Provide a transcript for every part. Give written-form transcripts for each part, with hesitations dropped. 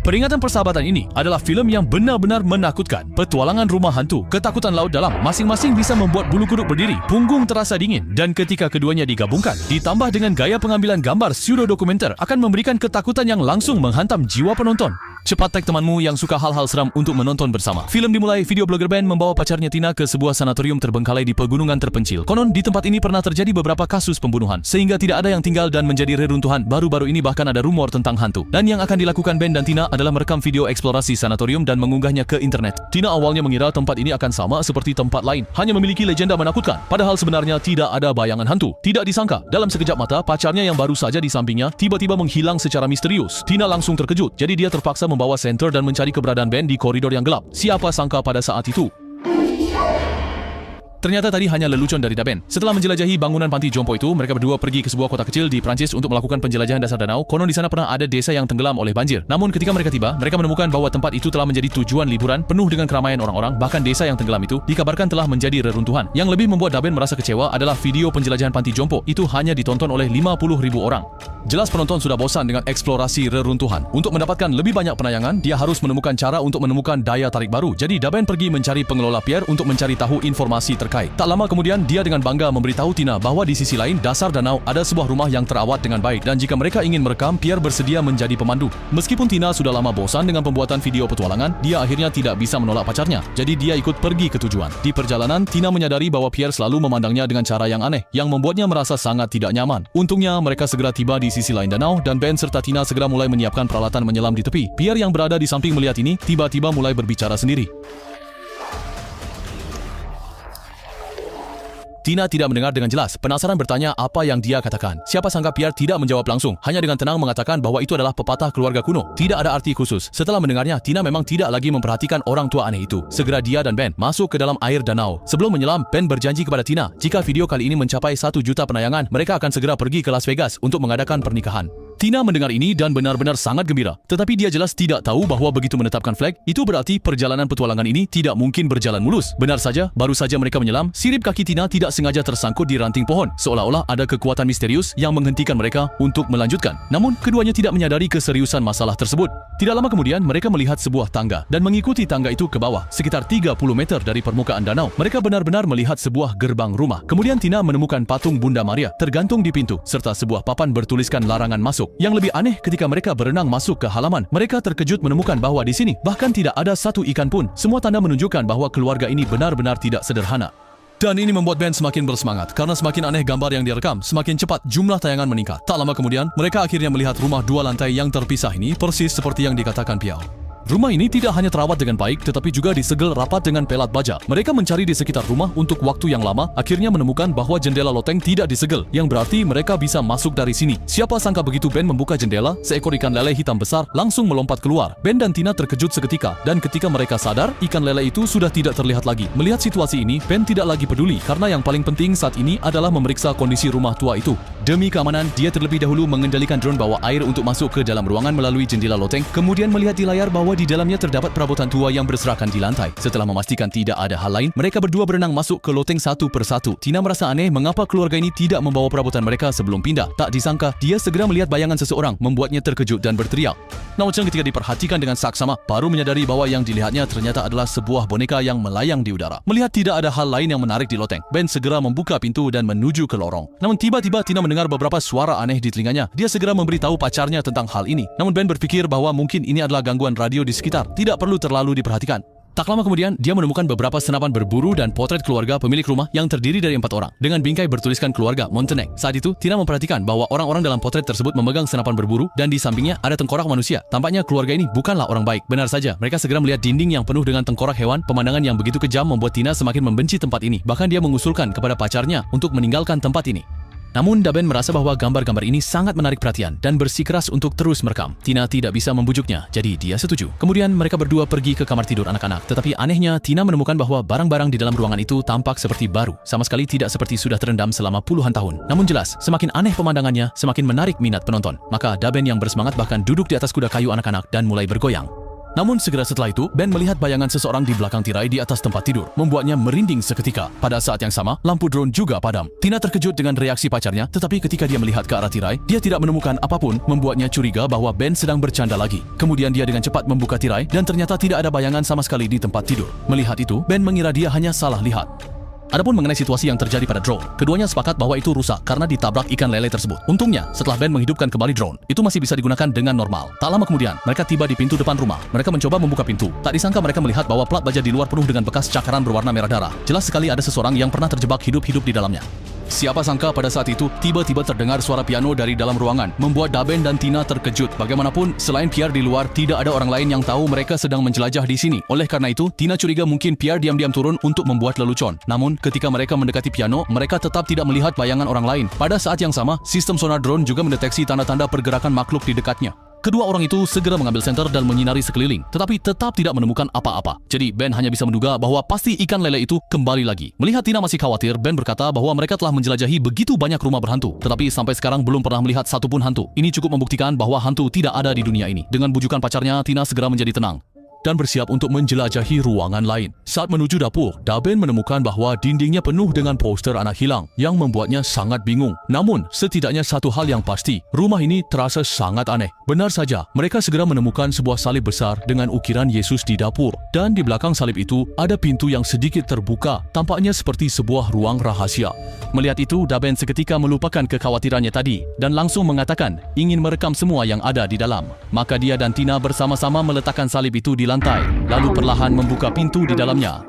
Peringatan Persahabatan ini adalah filem yang benar-benar menakutkan. Petualangan rumah hantu, ketakutan laut dalam, masing-masing bisa membuat bulu kuduk berdiri, punggung terasa dingin, dan ketika keduanya digabungkan, ditambah dengan gaya pengambilan gambar pseudo-dokumenter, akan memberikan ketakutan yang langsung menghantam jiwa penonton. Cepat tag temanmu yang suka hal-hal seram untuk menonton bersama. Filem dimulai video blogger Ben membawa pacarnya Tina ke sebuah sanatorium terbengkalai di pegunungan terpencil. Konon di tempat ini pernah terjadi beberapa kasus pembunuhan, sehingga tidak ada yang tinggal dan menjadi reruntuhan. Baru-baru ini bahkan ada rumor tentang hantu. Dan yang akan dilakukan Ben dan Tina adalah merekam video eksplorasi sanatorium dan mengunggahnya ke internet. Tina awalnya mengira tempat ini akan sama seperti tempat lain, hanya memiliki legenda menakutkan. Padahal sebenarnya tidak ada bayangan hantu. Tidak disangka, dalam sekejap mata, pacarnya yang baru saja di sampingnya tiba-tiba menghilang secara misterius. Tina langsung terkejut, jadi dia terpaksa membawa senter dan mencari keberadaan Ben di koridor yang gelap. Siapa sangka pada saat itu ternyata tadi hanya lelucon dari Daben. Setelah menjelajahi bangunan panti jompo itu, mereka berdua pergi ke sebuah kota kecil di Prancis untuk melakukan penjelajahan dasar danau. Konon di sana pernah ada desa yang tenggelam oleh banjir. Namun ketika mereka tiba, mereka menemukan bahwa tempat itu telah menjadi tujuan liburan penuh dengan keramaian orang-orang. Bahkan desa yang tenggelam itu dikabarkan telah menjadi reruntuhan. Yang lebih membuat Daben merasa kecewa adalah video penjelajahan panti jompo itu hanya ditonton oleh 50.000 orang. Jelas penonton sudah bosan dengan eksplorasi reruntuhan. Untuk mendapatkan lebih banyak penayangan, dia harus menemukan cara untuk menemukan daya tarik baru. Jadi Daben pergi mencari pengelola pier untuk mencari tahu informasi terkait. Tak lama kemudian, dia dengan bangga memberitahu Tina bahwa di sisi lain dasar danau ada sebuah rumah yang terawat dengan baik, dan jika mereka ingin merekam, pier bersedia menjadi pemandu. Meskipun Tina sudah lama bosan dengan pembuatan video petualangan, dia akhirnya tidak bisa menolak pacarnya. Jadi dia ikut pergi ke tujuan. Di perjalanan, Tina menyadari bahwa pier selalu memandangnya dengan cara yang aneh, yang membuatnya merasa sangat tidak nyaman. Untungnya mereka segera tiba di sisi lain danau, dan Ben serta Tina segera mulai menyiapkan peralatan menyelam di tepi. Pier yang berada di samping melihat ini, tiba-tiba mulai berbicara sendiri. Tina tidak mendengar dengan jelas, penasaran bertanya apa yang dia katakan. Siapa sangka Pierre tidak menjawab langsung, hanya dengan tenang mengatakan bahwa itu adalah pepatah keluarga kuno. Tidak ada arti khusus. Setelah mendengarnya, Tina memang tidak lagi memperhatikan orang tua aneh itu. Segera dia dan Ben masuk ke dalam air danau. Sebelum menyelam, Ben berjanji kepada Tina, jika video kali ini mencapai 1 juta penayangan, mereka akan segera pergi ke Las Vegas untuk mengadakan pernikahan. Tina mendengar ini dan benar-benar sangat gembira. Tetapi dia jelas tidak tahu bahwa begitu menetapkan flag, itu berarti perjalanan petualangan ini tidak mungkin berjalan mulus. Benar saja, baru saja mereka menyelam, sirip kaki Tina tidak sengaja tersangkut di ranting pohon, seolah-olah ada kekuatan misterius yang menghentikan mereka untuk melanjutkan. Namun, keduanya tidak menyadari keseriusan masalah tersebut. Tidak lama kemudian, mereka melihat sebuah tangga dan mengikuti tangga itu ke bawah, sekitar 30 meter dari permukaan danau. Mereka benar-benar melihat sebuah gerbang rumah. Kemudian Tina menemukan patung Bunda Maria tergantung di pintu, serta sebuah papan bertuliskan larangan masuk. Yang lebih aneh, ketika mereka berenang masuk ke halaman, mereka terkejut menemukan bahwa di sini bahkan tidak ada satu ikan pun. Semua tanda menunjukkan bahwa keluarga ini benar-benar tidak sederhana. Dan ini membuat Ben semakin bersemangat, karena semakin aneh gambar yang direkam, semakin cepat jumlah tayangan meningkat. Tak lama kemudian, mereka akhirnya melihat rumah 2 lantai yang terpisah ini persis seperti yang dikatakan Piao. Rumah ini tidak hanya terawat dengan baik, tetapi juga disegel rapat dengan pelat baja. Mereka mencari di sekitar rumah untuk waktu yang lama, akhirnya menemukan bahwa jendela loteng tidak disegel, yang berarti mereka bisa masuk dari sini. Siapa sangka begitu Ben membuka jendela, seekor ikan lele hitam besar langsung melompat keluar. Ben dan Tina terkejut seketika, dan ketika mereka sadar, ikan lele itu sudah tidak terlihat lagi. Melihat situasi ini, Ben tidak lagi peduli, karena yang paling penting saat ini adalah memeriksa kondisi rumah tua itu. Demi keamanan, dia terlebih dahulu mengendalikan drone bawah air untuk masuk ke dalam ruangan melalui jendela loteng, kemudian melihat di layar bahwa di dalamnya terdapat perabotan tua yang berserakan di lantai. Setelah memastikan tidak ada hal lain, mereka berdua berenang masuk ke loteng satu persatu. Tina merasa aneh mengapa keluarga ini tidak membawa perabotan mereka sebelum pindah. Tak disangka, dia segera melihat bayangan seseorang, membuatnya terkejut dan berteriak. Namun ketika diperhatikan dengan saksama, baru menyadari bahwa yang dilihatnya ternyata adalah sebuah boneka yang melayang di udara. Melihat tidak ada hal lain yang menarik di loteng, Ben segera membuka pintu dan menuju ke lorong. Namun tiba-tiba Tina mendengar beberapa suara aneh di telinganya. Dia segera memberitahu pacarnya tentang hal ini. Namun Ben berpikir bahwa mungkin ini adalah gangguan radio di sekitar. Tidak perlu terlalu diperhatikan. Tak lama kemudian, dia menemukan beberapa senapan berburu dan potret keluarga pemilik rumah yang terdiri dari 4 orang, dengan bingkai bertuliskan keluarga Montenegro. Saat itu, Tina memperhatikan bahwa orang-orang dalam potret tersebut memegang senapan berburu, dan di sampingnya ada tengkorak manusia. Tampaknya keluarga ini bukanlah orang baik. Benar saja, mereka segera melihat dinding yang penuh dengan tengkorak hewan. Pemandangan yang begitu kejam membuat Tina semakin membenci tempat ini. Bahkan dia mengusulkan kepada pacarnya untuk meninggalkan tempat ini. Namun Daben merasa bahwa gambar-gambar ini sangat menarik perhatian dan bersikeras untuk terus merekam. Tina tidak bisa membujuknya, jadi dia setuju. Kemudian mereka berdua pergi ke kamar tidur anak-anak. Tetapi anehnya, Tina menemukan bahwa barang-barang di dalam ruangan itu tampak seperti baru. Sama sekali tidak seperti sudah terendam selama puluhan tahun. Namun jelas, semakin aneh pemandangannya, semakin menarik minat penonton. Maka Daben yang bersemangat bahkan duduk di atas kuda kayu anak-anak dan mulai bergoyang. Namun segera setelah itu, Ben melihat bayangan seseorang di belakang tirai di atas tempat tidur, membuatnya merinding seketika. Pada saat yang sama, lampu drone juga padam. Tina terkejut dengan reaksi pacarnya, tetapi ketika dia melihat ke arah tirai, dia tidak menemukan apapun, membuatnya curiga bahwa Ben sedang bercanda lagi. Kemudian dia dengan cepat membuka tirai dan ternyata tidak ada bayangan sama sekali di tempat tidur. Melihat itu, Ben mengira dia hanya salah lihat. Adapun mengenai situasi yang terjadi pada drone, keduanya sepakat bahwa itu rusak karena ditabrak ikan lele tersebut. Untungnya, setelah Ben menghidupkan kembali drone, itu masih bisa digunakan dengan normal. Tak lama kemudian, mereka tiba di pintu depan rumah. Mereka mencoba membuka pintu. Tak disangka mereka melihat bahwa plat baja di luar penuh dengan bekas cakaran berwarna merah darah. Jelas sekali ada seseorang yang pernah terjebak hidup-hidup di dalamnya. Siapa sangka pada saat itu, tiba-tiba terdengar suara piano dari dalam ruangan, membuat Daben dan Tina terkejut. Bagaimanapun, selain Pierre di luar, tidak ada orang lain yang tahu mereka sedang menjelajah di sini. Oleh karena itu, Tina curiga mungkin Pierre diam-diam turun untuk membuat lelucon. Namun, ketika mereka mendekati piano, mereka tetap tidak melihat bayangan orang lain. Pada saat yang sama, sistem sonar drone juga mendeteksi tanda-tanda pergerakan makhluk di dekatnya. Kedua orang itu segera mengambil senter dan menyinari sekeliling, tetapi tetap tidak menemukan apa-apa. Jadi Ben hanya bisa menduga bahwa pasti ikan lele itu kembali lagi. Melihat Tina masih khawatir, Ben berkata bahwa mereka telah menjelajahi begitu banyak rumah berhantu, tetapi sampai sekarang belum pernah melihat satupun hantu. Ini cukup membuktikan bahwa hantu tidak ada di dunia ini. Dengan bujukan pacarnya, Tina segera menjadi tenang dan bersiap untuk menjelajahi ruangan lain. Saat menuju dapur, Daben menemukan bahwa dindingnya penuh dengan poster anak hilang yang membuatnya sangat bingung. Namun, setidaknya satu hal yang pasti, rumah ini terasa sangat aneh. Benar saja, mereka segera menemukan sebuah salib besar dengan ukiran Yesus di dapur. Dan di belakang salib itu, ada pintu yang sedikit terbuka, tampaknya seperti sebuah ruang rahasia. Melihat itu, Daben seketika melupakan kekhawatirannya tadi dan langsung mengatakan ingin merekam semua yang ada di dalam. Maka dia dan Tina bersama-sama meletakkan salib itu di lantai, lalu perlahan membuka pintu di dalamnya.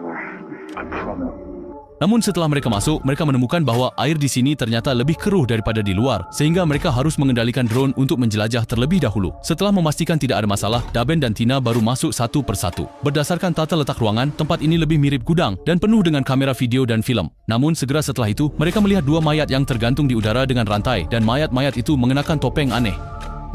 Namun setelah mereka masuk, mereka menemukan bahwa air di sini ternyata lebih keruh daripada di luar, sehingga mereka harus mengendalikan drone untuk menjelajah terlebih dahulu. Setelah memastikan tidak ada masalah, Daben dan Tina baru masuk satu persatu. Berdasarkan tata letak ruangan, tempat ini lebih mirip gudang dan penuh dengan kamera video dan film. Namun segera setelah itu, mereka melihat dua mayat yang tergantung di udara dengan rantai, dan mayat-mayat itu mengenakan topeng aneh.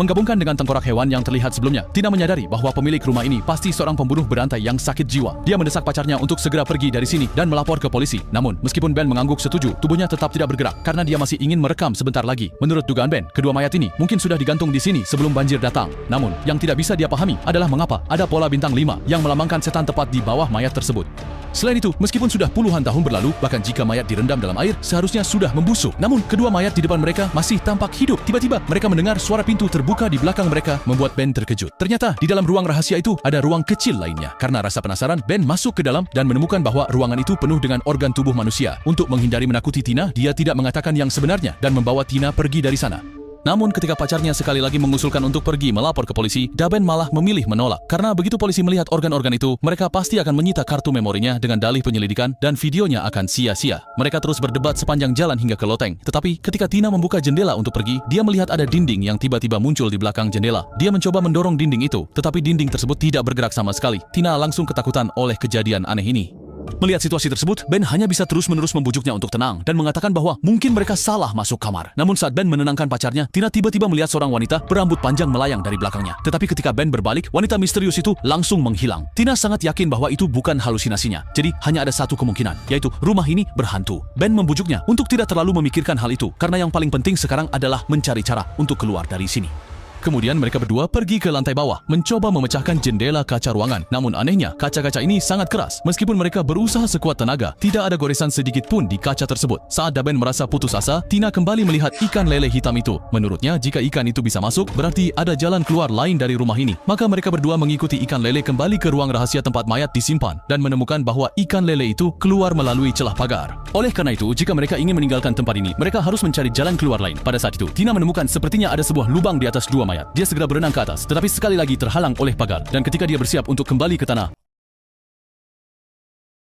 Menggabungkan dengan tengkorak hewan yang terlihat sebelumnya, Tina menyadari bahwa pemilik rumah ini pasti seorang pembunuh berantai yang sakit jiwa. Dia mendesak pacarnya untuk segera pergi dari sini dan melapor ke polisi. Namun, meskipun Ben mengangguk setuju, tubuhnya tetap tidak bergerak karena dia masih ingin merekam sebentar lagi. Menurut dugaan Ben, kedua mayat ini mungkin sudah digantung di sini sebelum banjir datang. Namun, yang tidak bisa dia pahami adalah mengapa ada pola bintang 5 yang melambangkan setan tepat di bawah mayat tersebut. Selain itu, meskipun sudah puluhan tahun berlalu, bahkan jika mayat direndam dalam air, seharusnya sudah membusuk. Namun, kedua mayat di depan mereka masih tampak hidup. Tiba-tiba, mereka mendengar suara pintu terbuka di belakang mereka, membuat Ben terkejut. Ternyata, di dalam ruang rahasia itu, ada ruang kecil lainnya. Karena rasa penasaran, Ben masuk ke dalam dan menemukan bahwa ruangan itu penuh dengan organ tubuh manusia. Untuk menghindari menakuti Tina, dia tidak mengatakan yang sebenarnya dan membawa Tina pergi dari sana. Namun ketika pacarnya sekali lagi mengusulkan untuk pergi melapor ke polisi, Daben malah memilih menolak. Karena begitu polisi melihat organ-organ itu, mereka pasti akan menyita kartu memorinya dengan dalih penyelidikan dan videonya akan sia-sia. Mereka terus berdebat sepanjang jalan hingga ke loteng. Tetapi ketika Tina membuka jendela untuk pergi, dia melihat ada dinding yang tiba-tiba muncul di belakang jendela. Dia mencoba mendorong dinding itu, tetapi dinding tersebut tidak bergerak sama sekali. Tina langsung ketakutan oleh kejadian aneh ini. Melihat situasi tersebut, Ben hanya bisa terus-menerus membujuknya untuk tenang dan mengatakan bahwa mungkin mereka salah masuk kamar. Namun saat Ben menenangkan pacarnya, Tina tiba-tiba melihat seorang wanita berambut panjang melayang dari belakangnya. Tetapi ketika Ben berbalik, wanita misterius itu langsung menghilang. Tina sangat yakin bahwa itu bukan halusinasinya. Jadi hanya ada satu kemungkinan, yaitu rumah ini berhantu. Ben membujuknya untuk tidak terlalu memikirkan hal itu, karena yang paling penting sekarang adalah mencari cara untuk keluar dari sini. Kemudian mereka berdua pergi ke lantai bawah, mencoba memecahkan jendela kaca ruangan. Namun anehnya, kaca-kaca ini sangat keras. Meskipun mereka berusaha sekuat tenaga, tidak ada goresan sedikit pun di kaca tersebut. Saat Daben merasa putus asa, Tina kembali melihat ikan lele hitam itu. Menurutnya, jika ikan itu bisa masuk, berarti ada jalan keluar lain dari rumah ini. Maka mereka berdua mengikuti ikan lele kembali ke ruang rahasia tempat mayat disimpan dan menemukan bahwa ikan lele itu keluar melalui celah pagar. Oleh karena itu, jika mereka ingin meninggalkan tempat ini, mereka harus mencari jalan keluar lain. Pada saat itu, Tina menemukan sepertinya ada sebuah lubang di atas dua mayat. Dia segera berenang ke atas, tetapi sekali lagi terhalang oleh pagar. Dan ketika dia bersiap untuk kembali ke tanah,